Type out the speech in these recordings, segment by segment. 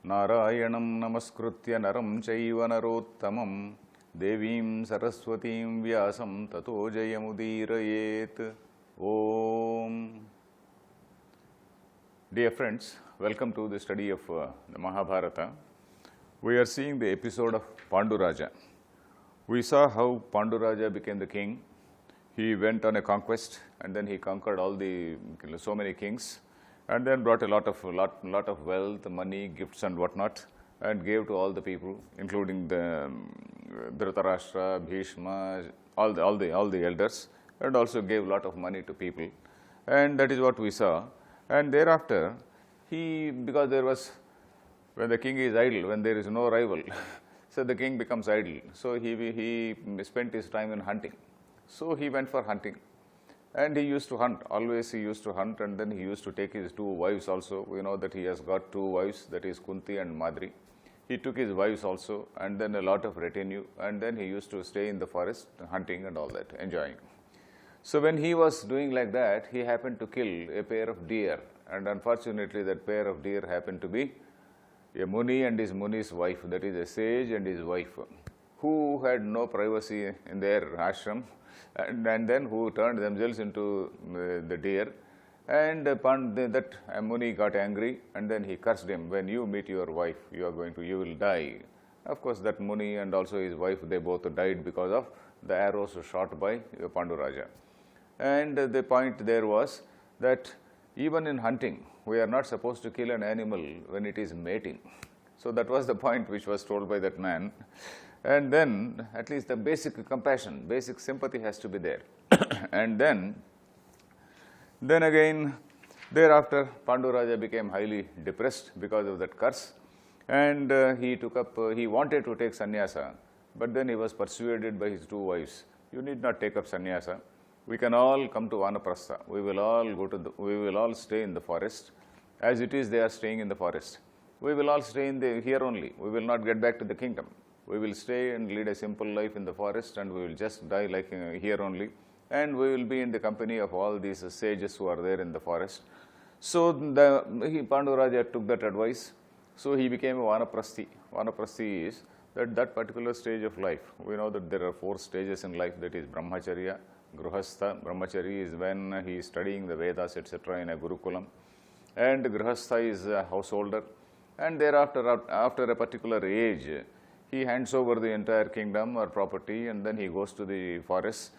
नारायणं नमस्कृत्य नरं चैव नरोत्तमं देवीं सरस्वतीं व्यासं ततो जयमुदीरयेत्. Om. Dear friends, welcome to the study of the Mahabharata. We are seeing the episode of Panduraja. We saw how Panduraja became the king. He went on a conquest and then he conquered so many kings, and then brought a lot of wealth, money, gifts and whatnot, and gave to all the people, including the Dhritarashtra, Bhishma, all the elders, and also gave a lot of money to people. And that is what we saw. And thereafter, because when the king is idle, when there is no rival, so the king becomes idle. So he spent his time in hunting. So he went for hunting. And he used to hunt, always he used to hunt, and then he used to take his two wives also. We know that he has got two wives, that is Kunti and Madri. He took his wives also, and then a lot of retinue, and then he used to stay in the forest, hunting and all that, enjoying. So when he was doing like that, he happened to kill a pair of deer, and unfortunately that pair of deer happened to be a Muni and his Muni's wife, that is a sage and his wife, who had no privacy in their ashram, and then who turned themselves into the deer. And that Muni got angry, and then he cursed him, when you meet your wife, you will die. Of course, that Muni and also his wife, they both died because of the arrows shot by Panduraja. And the point there was that even in hunting, we are not supposed to kill an animal when it is mating. So that was the point which was told by that man. And then at least the basic compassion, basic sympathy has to be there. And then again, thereafter, Panduraja became highly depressed because of that curse. And he wanted to take sannyasa, but then he was persuaded by his two wives. You need not take up sannyasa. We can all come to Vanaprastha. We will all stay in the forest. As it is, they are staying in the forest. We will all stay here only. We will not get back to the kingdom. We will stay and lead a simple life in the forest, and we will just die like here only. And we will be in the company of all these sages who are there in the forest. So Panduraja took that advice. So he became a Vanaprasthi. Vanaprasthi is that particular stage of life. We know that there are 4 stages in life, that is Brahmacharya, Grihastha. Brahmachari is when he is studying the Vedas, etc. in a Gurukulam. And Grihastha is a householder. And thereafter, after a particular age, he hands over the entire kingdom or property, and then he goes to the forest.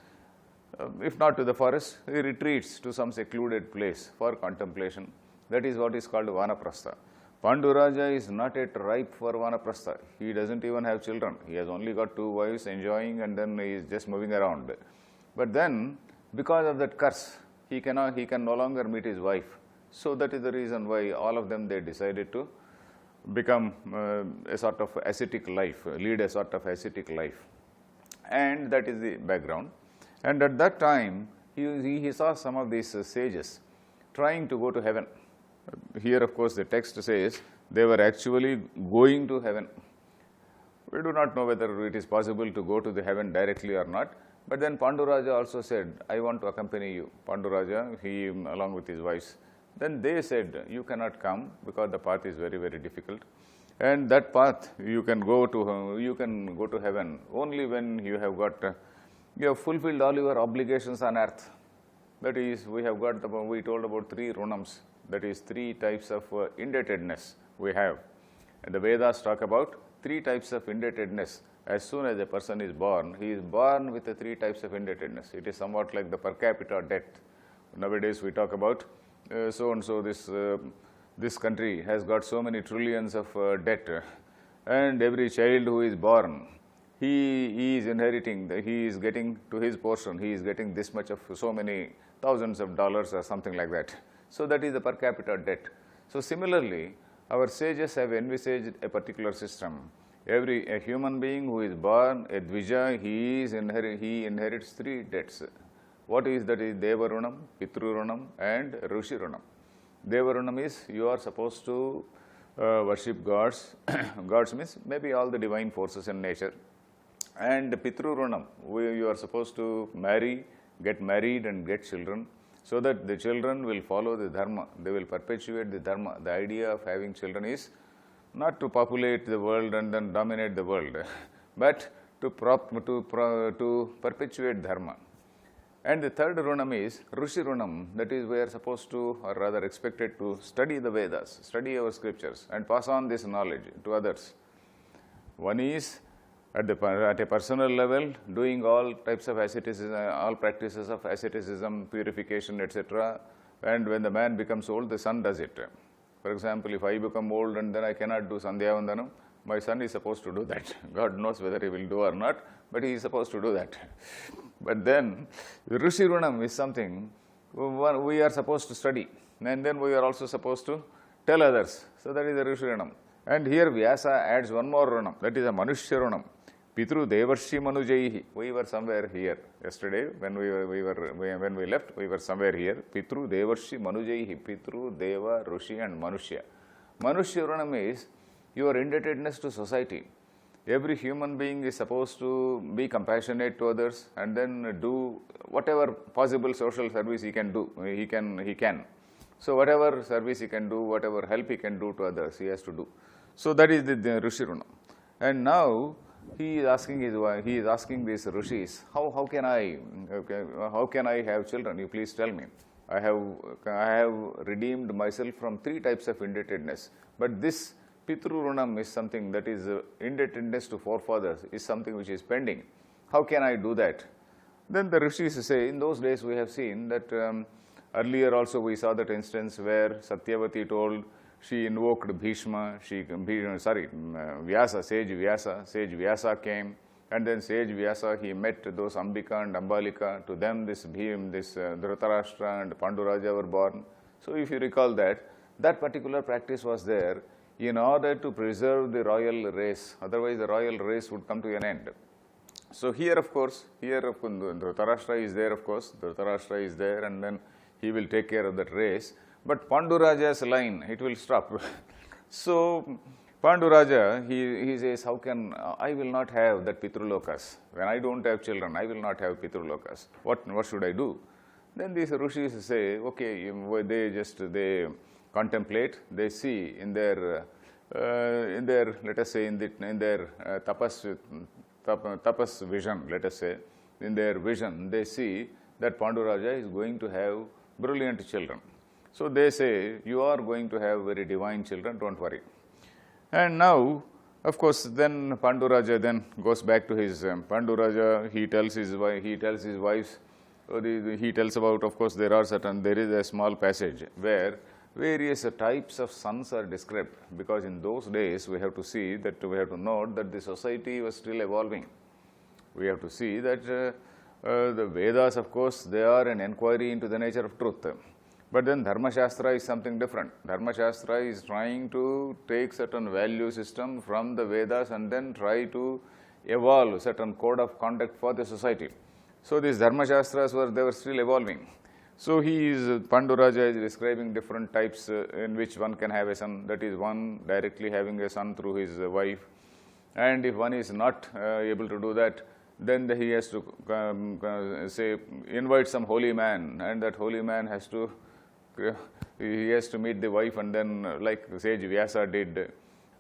If not to the forest, he retreats to some secluded place for contemplation. That is what is called Vanaprastha. Panduraja is not yet ripe for Vanaprastha. He doesn't even have children. He has only got 2 wives enjoying, and then he is just moving around. But then, because of that curse, he can no longer meet his wife. So that is the reason why all of them, they decided to become a sort of ascetic life, lead a sort of ascetic life. And that is the background. And at that time, he saw some of these sages trying to go to heaven. Here, of course, the text says they were actually going to heaven. We do not know whether it is possible to go to the heaven directly or not. But then Panduraja also said, I want to accompany you. Panduraja, he along with his wives. Then they said, you cannot come because the path is very, very difficult. And that path, you can go to heaven only when you have fulfilled all your obligations on earth. That is, we told about 3 runams. That is 3 types of indebtedness we have. And the Vedas talk about 3 types of indebtedness. As soon as a person is born, he is born with the 3 types of indebtedness. It is somewhat like the per capita debt. Nowadays we talk about so-and-so, this country has got so many trillions of debt, and every child who is born, he is inheriting, he is getting to his portion, he is getting this much of so many thousands of dollars or something like that. So that is the per capita debt. So similarly, our sages have envisaged a particular system. A human being who is born a Dvija, he inherits 3 debts. What is that? Is Devarunam, Pitrurunam and Rushirunam. Devarunam is you are supposed to worship gods. Gods means maybe all the divine forces in nature. And Pitrurunam, you are supposed to get married and get children. so that the children will follow the dharma, they will perpetuate the dharma. The idea of having children is not to populate the world and then dominate the world, but to perpetuate dharma. And the third runam is Rushi runam, that is we are supposed to, or rather expected to, study the Vedas, study our scriptures and pass on this knowledge to others. One is at a personal level, doing all types of asceticism, all practices of asceticism, purification, etc. And when the man becomes old, the son does it. For example, if I become old and then I cannot do Sandhya Vandanam, my son is supposed to do that. God knows whether he will do or not, but he is supposed to do that. But then, Rishi Runam is something we are supposed to study, and then we are also supposed to tell others. So that is the Rishi Runam. And here Vyasa adds one more Runam, that is a Manushya Runam. Pitru Devarshi Manujaihi. We were somewhere here yesterday when we left. We were somewhere here. Pitru Devarshi Manujaihi. Pitru, Deva, Rushi, and Manushya. Manushya Runam is your indebtedness to society. Every human being is supposed to be compassionate to others and then do whatever possible social service he can do. He can. So whatever service he can do, whatever help he can do to others, he has to do. So that is the Rishi Runam. And now he is asking these rishis, how can I have children? You please tell me. I have redeemed myself from 3 types of indebtedness, but this Pitru Runam is something that is indebtedness to forefathers, is something which is pending. How can I do that? Then the rishis say, in those days we have seen that earlier also we saw that instance where Satyavati told, she invoked Bhishma, Vyasa, sage Vyasa came, and then sage Vyasa, he met those Ambika and Ambalika. To them this Dhritarashtra and Panduraja were born. So if you recall that particular practice was there in order to preserve the royal race, otherwise the royal race would come to an end. So here of course, Dhritarashtra is there, of course, Dhritarashtra is there, and then he will take care of that race. But Panduraja's line, it will stop. So Panduraja, he says, how can, I will not have that Pitrulokas. When I don't have children, I will not have Pitrulokas. What should I do? Then these rishis say, okay, they contemplate, they see in their let us say in their tapas vision, let us say, in their vision, they see that Panduraja is going to have brilliant children. So they say, you are going to have very divine children, don't worry. And now, of course, then Panduraja then goes back to his Panduraja, he tells his wives, he tells about, of course, there is a small passage where various types of sons are described, because in those days we have to note that the society was still evolving. We have to see that the Vedas, of course, they are an inquiry into the nature of truth. But then Dharma Shastra is something different. Dharma Shastra is trying to take certain value system from the Vedas and then try to evolve certain code of conduct for the society. So these Dharma Shastras were still evolving. So Panduraja is describing different types in which one can have a son. That is, one directly having a son through his wife. And if one is not able to do that, then he has to invite some holy man, and that holy man has to meet the wife, and then like sage Vyasa did.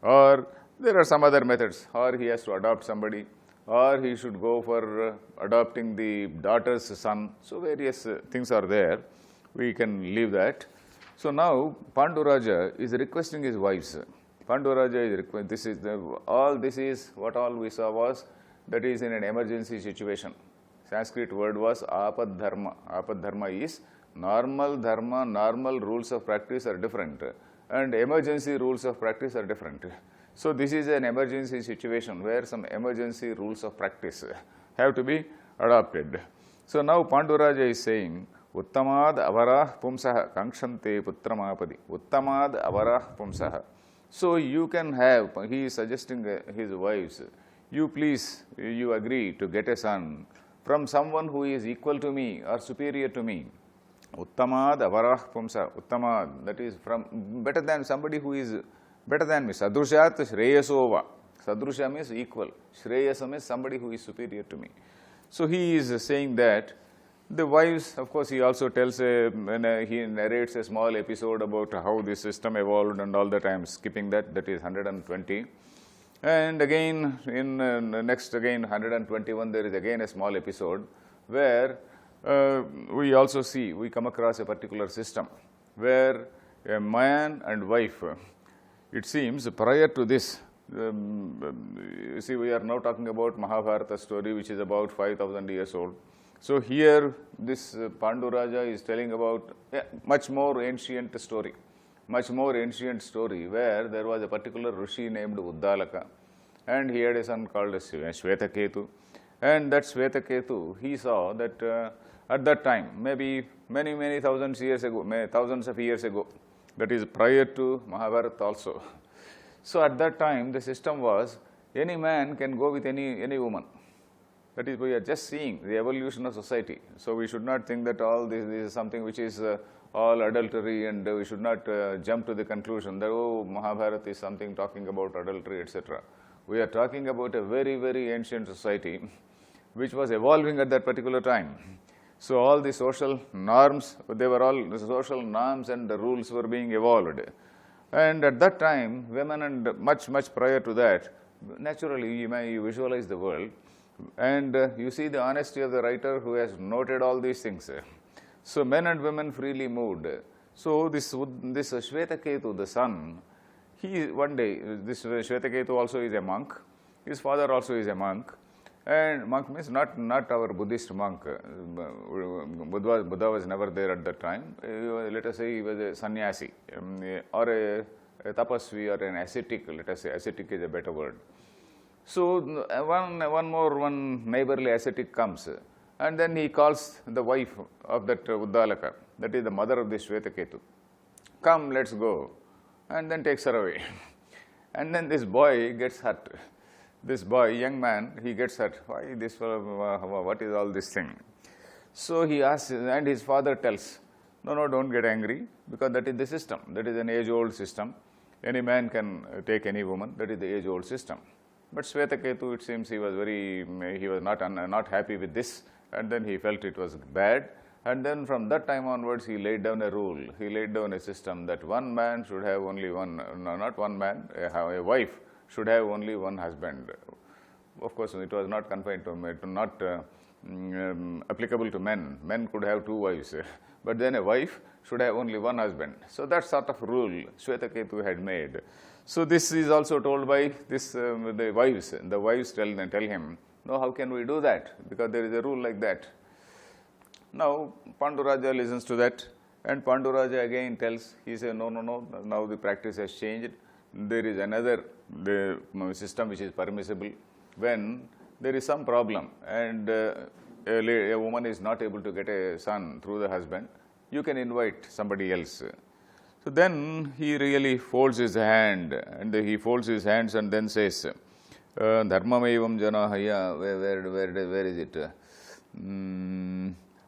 Or there are some other methods, or he has to adopt somebody, or he should go for adopting the daughter's son. So various things are there. We can leave that. So now Panduraja is requesting his wives. Panduraja is all we saw was that is in an emergency situation. Sanskrit word was apad dharma. Apad dharma is normal dharma, normal rules of practice are different, and emergency rules of practice are different. So this is an emergency situation where some emergency rules of practice have to be adopted. So now Panduraja is saying, Uttamad avarah pumsaha kankshante putramapadi. Uttamad avarah pumsaha. So you can have, he is suggesting his wives, you agree to get a son from someone who is equal to me or superior to me. Uttamad avarah pumsa. Uttamad, that is from better than somebody who is better than me. Sadrushat shreyasova. Sadrusha means equal. Shreyasa means somebody who is superior to me. So he is saying that The wives, of course, he also tells, he narrates a small episode about how the system evolved and all that. I am skipping that, that is 120. And again, in next again 121, there is again a small episode where we also see, we come across a particular system where a man and wife, it seems prior to this, you see, we are now talking about Mahabharata story, which is about 5,000 years old. So here, this Pandu Raja is telling about a much more ancient story, where there was a particular Rishi named Uddalaka, and he had a son called Shvetaketu. And that Shvetaketu, he saw that at that time, maybe many thousands of years ago, that is prior to Mahabharata also. So at that time, the system was, any man can go with any woman. That is, we are just seeing the evolution of society. So we should not think that all this is something which is all adultery, and we should not jump to the conclusion that, oh, Mahabharata is something talking about adultery, etc. We are talking about a very ancient society which was evolving at that particular time. So all the social norms, the social norms and the rules were being evolved. And at that time, women, and much prior to that, naturally you may visualize the world, and you see the honesty of the writer who has noted all these things. So men and women freely moved. So this Shvetaketu, the son, one day, this Shvetaketu also is a monk. His father also is a monk. And monk means not our Buddhist monk. Buddha was never there at that time. Let us say he was a sannyasi, or a tapasvi, or an ascetic. Let us say ascetic is a better word. So one neighborly ascetic comes, and then he calls the wife of that Uddalaka, that is the mother of this Shvetaketu. Come, let's go. And then takes her away. And then this boy gets hurt. This boy, young man, he gets hurt. Why this? What is all this thing? So he asks, and his father tells, no, don't get angry, because that is the system. That is an age-old system. Any man can take any woman. That is the age-old system. But Shvetaketu, it seems he was not happy with this, and then he felt it was bad. And then from that time onwards, he laid down a rule. He laid down a system that one man should have only one, no, not one man, a wife should have only one husband. Of course, it was not confined to men, not applicable to men. Men could have two wives, but then a wife should have only one husband. So that sort of rule Shvetaketu had made. So this is also told by this the wives. The wives tell him, no, how can we do that? Because there is a rule like that. Now Pandu Raja listens to that, and Pandu Raja again tells, he says, no, now the practice has changed. There is another system which is permissible. When there is some problem and a woman is not able to get a son through the husband, you can invite somebody else. So then he really folds his hand, and and then says, Dharmamevam janahaya, where is it?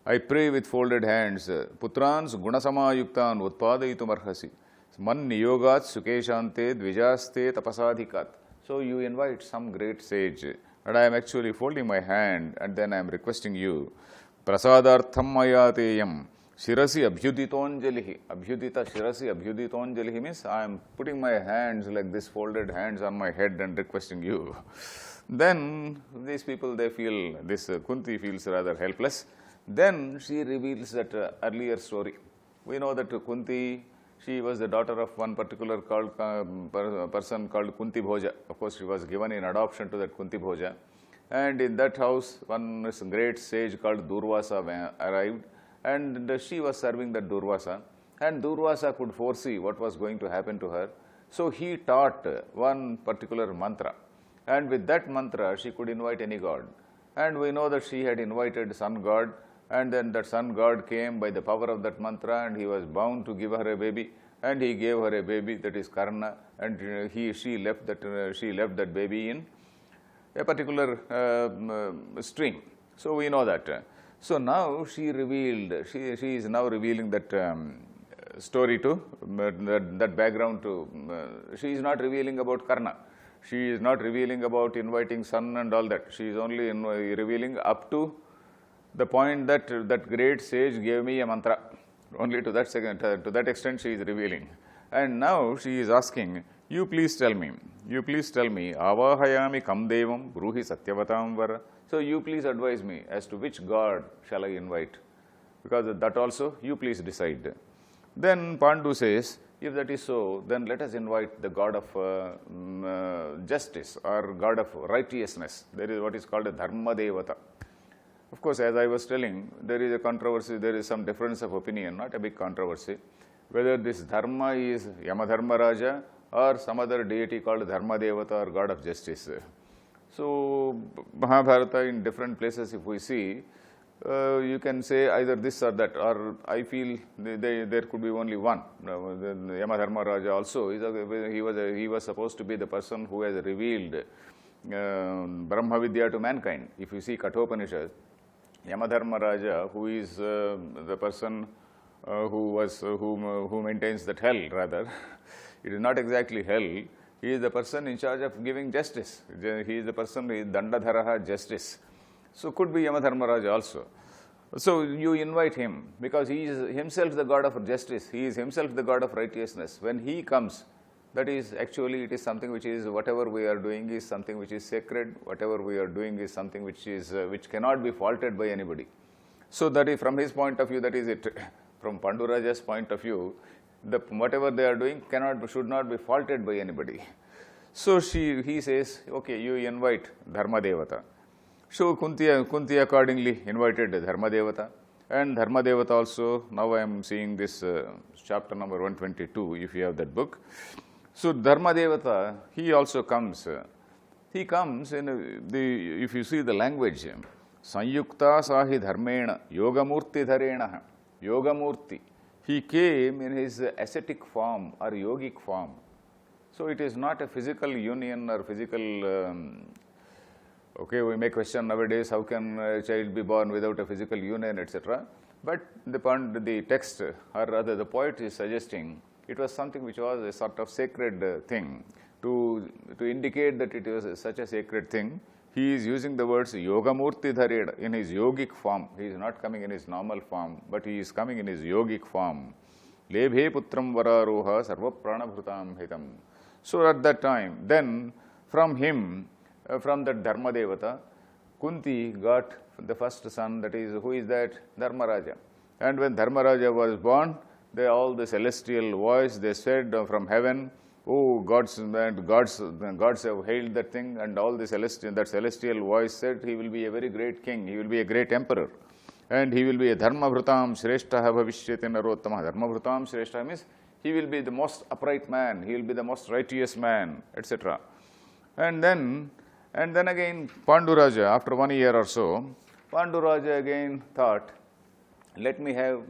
I pray with folded hands, putrans gunasamayuktan utpadayitum arhasi, man niyogat sukeshante dvijaste tapasadhikat. So you invite some great sage, and I am actually folding my hand, and then I am requesting you, prasadartham mayateyam, shirasi abhyuditonjalihi. Abhyudita shirasi abhyuditonjalihi means I am putting my hands like this, folded hands on my head, and requesting you. Then these people, they feel, this Kunti feels rather helpless. Then she reveals that earlier story. We know that Kunti, she was the daughter of one particular person called Kunti Bhoja. Of course, she was given in adoption to that Kunti Bhoja. And in that house, one great sage called Durvasa arrived, and she was serving that Durvasa. And Durvasa could foresee what was going to happen to her. So he taught one particular mantra. And with that mantra, she could invite any god. And we know that she had invited sun god, and then that sun god came by the power of that mantra, and he was bound to give her a baby, and he gave her a baby, that is Karna, and she left that baby in a particular stream. So we know that. So now she is now revealing that story to, that background to, she is not revealing about Karna. She is not revealing about inviting sun and all that. She is only revealing up to the point that that great sage gave me a mantra. Only to that second, to that extent she is revealing. And now she is asking, you please tell me, avahayami kam devam bruhi satyavatam vara. So you please advise me as to which god shall I invite, because that also you please decide. Then Pandu says, if that is so, then let us invite the god of justice or god of righteousness. There is what is called a dharma devata. Of course, as I was telling, there is a controversy, there is some difference of opinion, not a big controversy, whether this dharma is Yamadharmaraja or some other deity called Dharma Devata or god of justice. So, Mahabharata in different places, if we see, you can say either this or that, or I feel there could be only one. Yamadharmaraja also, he was supposed to be the person who has revealed Brahma Vidya to mankind. If you see Kathopanishad, Yamadharmaraja, who is the person who maintains that hell, rather, it is not exactly hell. He is the person in charge of giving justice. He is the person who is Dandadharaha, justice. So could be Yamadharmaraja also. So you invite him because he is himself the god of justice. He is himself the god of righteousness. When he comes, that is actually it is something which is, whatever we are doing is something which is sacred. Whatever we are doing is something which cannot be faulted by anybody. So that is, from his point of view, that is it. From Panduraja's point of view, whatever they are doing should not be faulted by anybody. So he says, okay, you invite Dharma Devata. So Kunti accordingly invited Dharma Devata. And Dharma Devata also, now I am seeing this chapter number 122, if you have that book. So Dharma Devata, he also comes. He comes in if you see the language, Sanyukta Sahi Dharmena Yogamurti Dharena. Yogamurti. He came in his ascetic form or yogic form. So it is not a physical union or physical, okay, we may question nowadays how can a child be born without a physical union, etc. But the text, or rather the poet is suggesting, it was something which was a sort of sacred thing. To indicate that it was such a sacred thing, he is using the words Yogamurti Dhareda in his yogic form. He is not coming in his normal form, but he is coming in his yogic form. Lebhe putram vararoha sarva pranabhrutam hitam. So at that time, then from him, from that Dharma Devata, Kunti got the first son, that is, who is that? Dharmaraja. And when Dharmaraja was born, all the celestial voice, they said from heaven, oh, gods have hailed that thing, and all the celestial voice said he will be a very great king, he will be a great emperor, and he will be a Dharma Bhrutam Shreshtaha Bhavishyate Narottama. Dharma Bhrutam Shreshtaha means he will be the most upright man, he will be the most righteous man, etc. And then again Panduraja, after 1 year or so, Panduraja again thought, let me have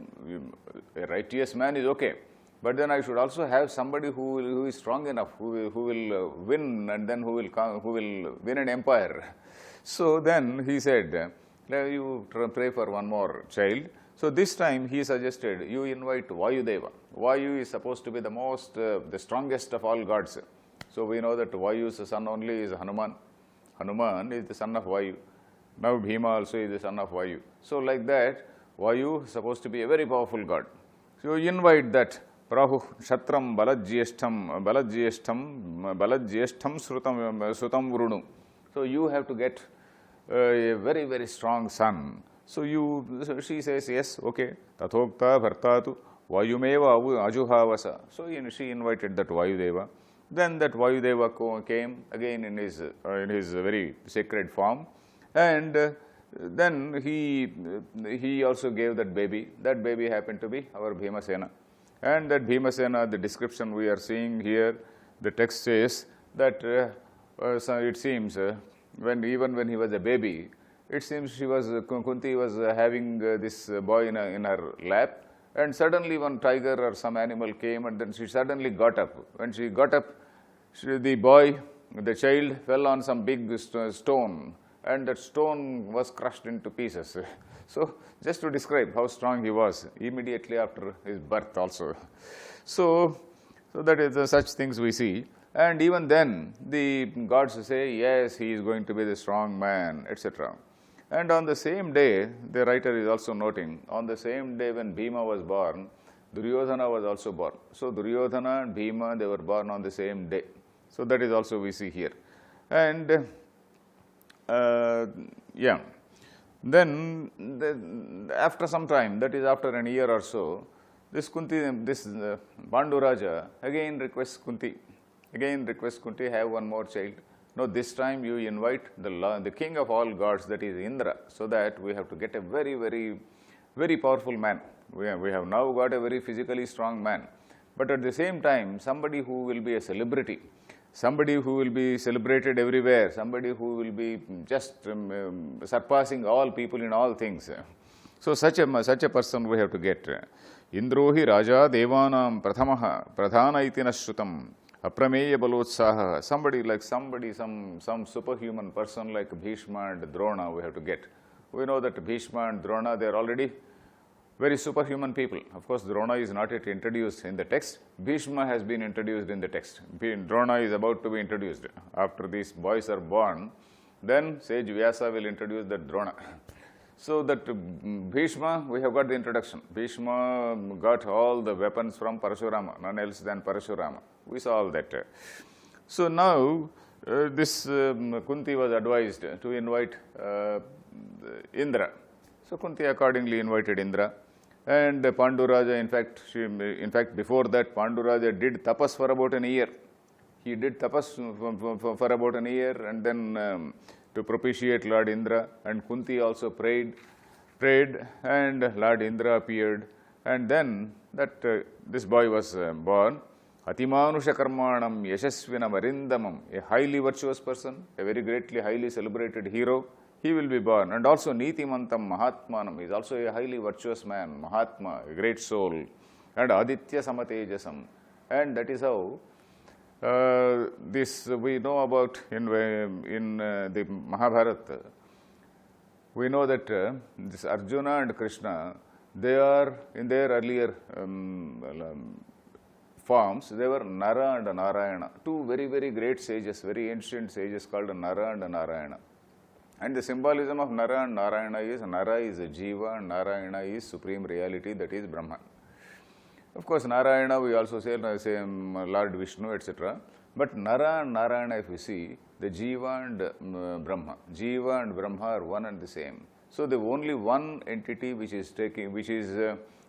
a righteous man is okay, but then I should also have somebody who is strong enough, who will win, and then who will win an empire. So then he said, you pray for one more child. So this time he suggested, you invite Vayudeva. Vayu is supposed to be the strongest of all gods. So we know that Vayu's son only is Hanuman. Hanuman is the son of Vayu. Now Bhima also is the son of Vayu. So like that, Vayu is supposed to be a very powerful god. So you invite that Prahu Shatram Balajyeshtam Srutam Vrunu. So you have to get a very, very strong son. So she says, yes, okay. Tathokta Bhartatu Vayumeva Ajuhavasa. So she invited that Vayudeva. Then that Vayudeva came again in his very sacred form. And then he also gave that baby. That baby happened to be our Bhimasena. And that Bhimasena, the description we are seeing here, the text says that so it seems even when he was a baby, it seems Kunti was having this boy in her lap, and suddenly one tiger or some animal came, and then she suddenly got up. When she got up, the child fell on some big stone, and that stone was crushed into pieces. So just to describe how strong he was immediately after his birth also. So that is such things we see. And even then, the gods say, yes, he is going to be the strong man, etc. And on the same day, the writer is also noting, on the same day when Bhima was born, Duryodhana was also born. So Duryodhana and Bhima, they were born on the same day. So that is also we see here. And yeah, then after some time, that is after an year or so, this Pandu Raja again requests Kunti have one more child. No, this time you invite the king of all gods, that is Indra, so that we have to get a very, very, very powerful man. We have now got a very physically strong man, but at the same time, somebody who will be a celebrity, somebody who will be celebrated everywhere, somebody who will be just surpassing all people in all things. So such a person we have to get. Indrohi Raja Devanam Prathamaha Pradhana iti nashrutam Aprameya balotsaha. Some superhuman person like Bhishma and Drona we have to get. We know that Bhishma and Drona, they are already very superhuman people. Of course, Drona is not yet introduced in the text. Bhishma has been introduced in the text. Drona is about to be introduced. After these boys are born, then sage Vyasa will introduce that Drona. So that Bhishma, we have got the introduction. Bhishma got all the weapons from Parashurama, none else than Parashurama. We saw all that. So now, this Kunti was advised to invite Indra. So Kunti accordingly invited Indra. And Pandu Raja, in fact, before that, Pandu Raja did tapas for about an year. He did tapas for about an year, and then to propitiate Lord Indra, and Kunti also prayed, and Lord Indra appeared, and then that this boy was born. Atimanusha karmanam yashasvinam arindamam, a highly virtuous person, a very greatly highly celebrated hero, he will be born. And also Nitimantam Mahatmanam, he is also a highly virtuous man, Mahatma, a great soul, and Aditya Samatejasam. And that is how this we know about in the Mahabharata. We know that this Arjuna and Krishna, they are in their earlier forms, they were Nara and Narayana, two very, very great sages, very ancient sages called Nara and Narayana. And the symbolism of Nara and Narayana is, Nara is a Jiva and Narayana is supreme reality, that is Brahman. Of course, Narayana, we also say Lord Vishnu, etc. But Nara and Narayana, if we see, the Jiva and Brahma. Jiva and Brahma are one and the same. So, the only one entity which is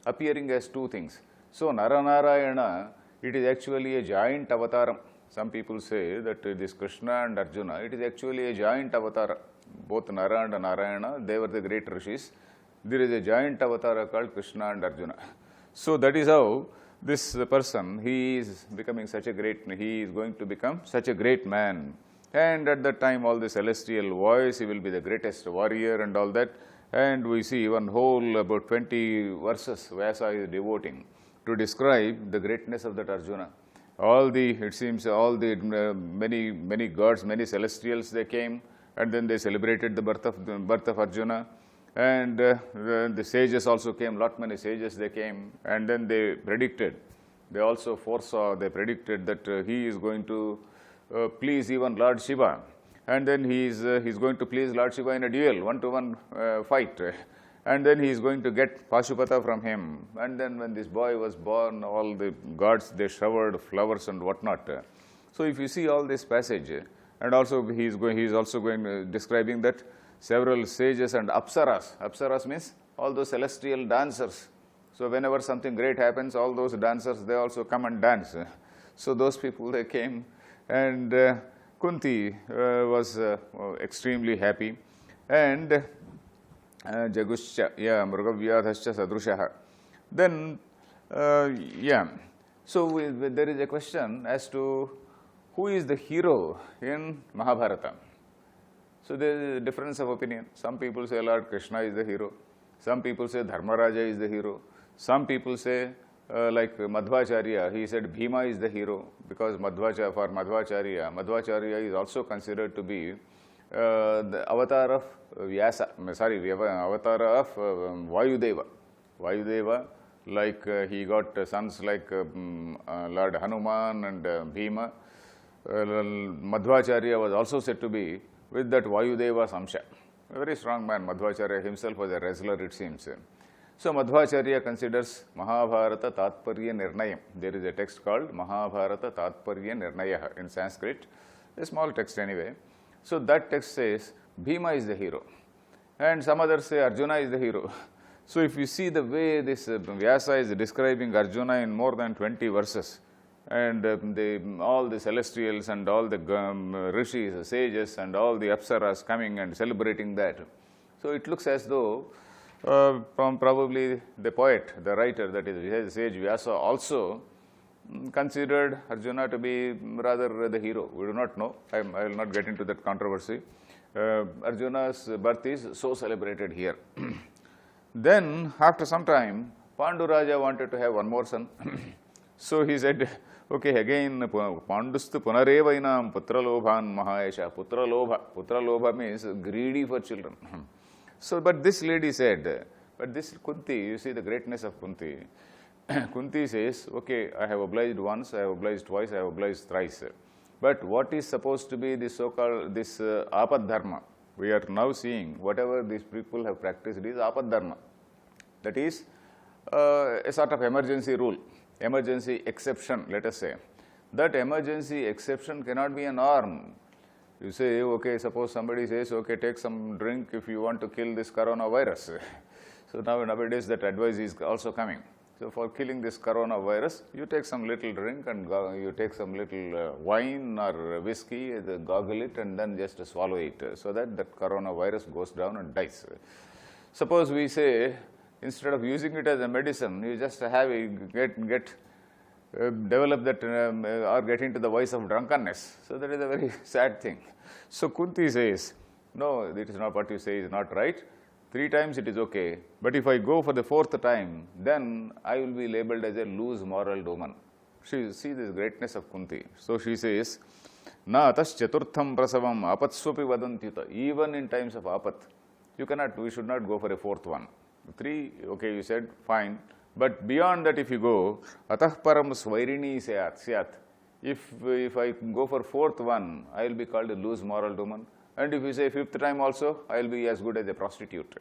appearing as two things. So, Naranarayana, it is actually a giant avataram. Some people say that this Krishna and Arjuna, it is actually a giant avatar. Both Nara and Narayana, they were the great rishis. There is a giant avatar called Krishna and Arjuna. So that is how this person, he is going to become such a great man. And at that time, all the celestial voice, he will be the greatest warrior and all that. And we see one whole about 20 verses Vyasa is devoting to describe the greatness of that Arjuna. It seems all the many gods, many celestials, they came, and then they celebrated the birth of Arjuna. And the sages also came, many sages they came, and then they predicted. They also predicted that he is going to please even Lord Shiva. And then he is going to please Lord Shiva in a duel, one-to-one fight. And then he is going to get Pashupata from him. And then when this boy was born, all the gods, they showered flowers and whatnot. So if you see all this passage, and also he is also describing that several sages and apsaras. Apsaras means all those celestial dancers. So whenever something great happens, all those dancers, they also come and dance. So those people, they came, and Kunti was extremely happy. And Jaguscha, Mrugavyadhascha Sadrushaha. Then, so there is a question as to who is the hero in Mahabharata. So there is a difference of opinion. Some people say Lord Krishna is the hero. Some people say Dharmaraja is the hero. Some people say, like Madhvacharya, he said Bhima is the hero, because Madhvacharya is also considered to be the avatar of avatar of Vayudeva. Vayudeva, like he got sons like Lord Hanuman and Bhima. Madhvacharya was also said to be with that Vayudeva Samsha. a very strong man. Madhvacharya himself was a wrestler, it seems. So Madhvacharya considers Mahabharata Tatparya Nirnayam. There is a text called Mahabharata Tatparya Nirnaya in Sanskrit, a small text anyway. So that text says Bhima is the hero, and some others say Arjuna is the hero. So if you see the way this Vyasa is describing Arjuna in more than 20 verses, and all the celestials and all the rishis, the sages and all the apsaras coming and celebrating that. So it looks as though probably the poet, the writer, that is sage Vyasa, also considered Arjuna to be rather the hero. We do not know. I will not get into that controversy. Arjuna's birth is so celebrated here. Then, after some time, Pandu Raja wanted to have one more son. So he said, okay, again, Pandustu Punarevainam Putralobhan Mahayasha. Putralobha means greedy for children. So, but this lady said, but this Kunti, you see the greatness of Kunti. Kunti says, okay, I have obliged once, I have obliged twice, I have obliged thrice. But what is supposed to be the so-called, this apad dharma? We are now seeing whatever these people have practiced is apad dharma. That is a sort of emergency rule, emergency exception, let us say. That emergency exception cannot be a norm. You say, okay, suppose somebody says, okay, take some drink if you want to kill this coronavirus. So nowadays that advice is also coming. So for killing this coronavirus, you take some little drink and you take some little wine or whiskey, goggle it and then just swallow it, so that that coronavirus goes down and dies. Suppose we say, instead of using it as a medicine, you just have develop that or get into the vice of drunkenness. So that is a very sad thing. So Kunti says, no, it is not what you say is not right. 3 times it is okay, but if I go for the 4th time, then I will be labeled as a loose moral woman. She see this greatness of Kunti. So she says, na atas chaturtham prasavam apatswapi vadantyuta. Even in times of apat, we should not go for a 4th one. 3, okay, you said, fine. But beyond that, if you go, atah param svairini syat. If I go for 4th one, I will be called a loose moral woman. And if you say 5th time also, I will be as good as a prostitute.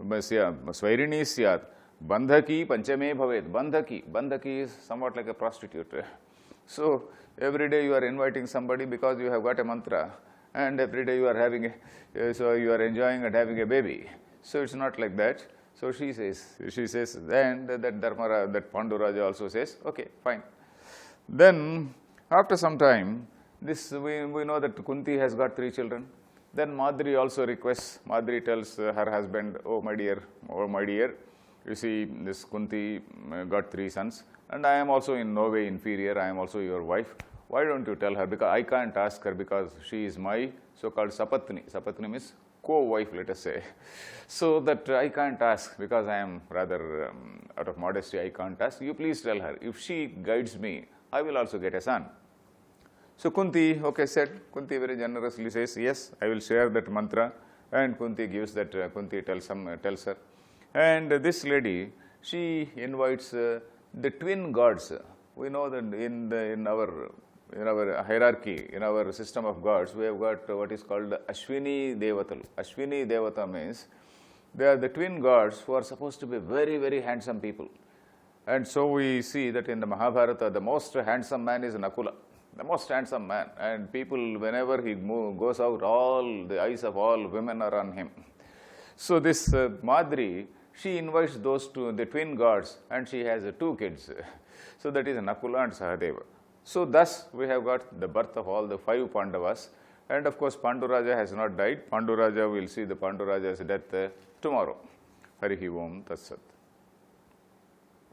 Svairini syat. Bandhaki panchame bhavet. Bandhaki is somewhat like a prostitute. So every day you are inviting somebody because you have got a mantra, and every day you are having so you are enjoying and having a baby. So it's not like that. So she says, and that Pandu Raja also says, okay, fine. Then after some time, we know that Kunti has got 3 children. Then Madri also requests, Madri tells her husband, oh my dear, you see this Kunti got 3 sons, and I am also in no way inferior, I am also your wife. Why don't you tell her? Because I can't ask her because she is my so-called sapatni. Sapatni means co-wife, let us say. So that I can't ask because I am rather out of modesty, I can't ask. You please tell her. If she guides me, I will also get a son. So Kunti, okay, said. Kunti very generously says, yes, I will share that mantra. And Kunti gives that, Kunti tells her. And this lady, she invites the twin gods. We know that in our hierarchy, in our system of gods, we have got what is called Ashwini Devatalu. Ashwini Devata means they are the twin gods who are supposed to be very, very handsome people. And so we see that in the Mahabharata, the most handsome man is Nakula. The most handsome man, and people, whenever he goes out, all the eyes of all women are on him. So this Madri, she invites the twin gods, and she has 2 kids. So that is Nakula and Sahadeva. So thus we have got the birth of all the 5 Pandavas, and of course Pandu Raja has not died. Pandu Raja, will see the Pandu Raja's death tomorrow. Harihi Om Tat Sat.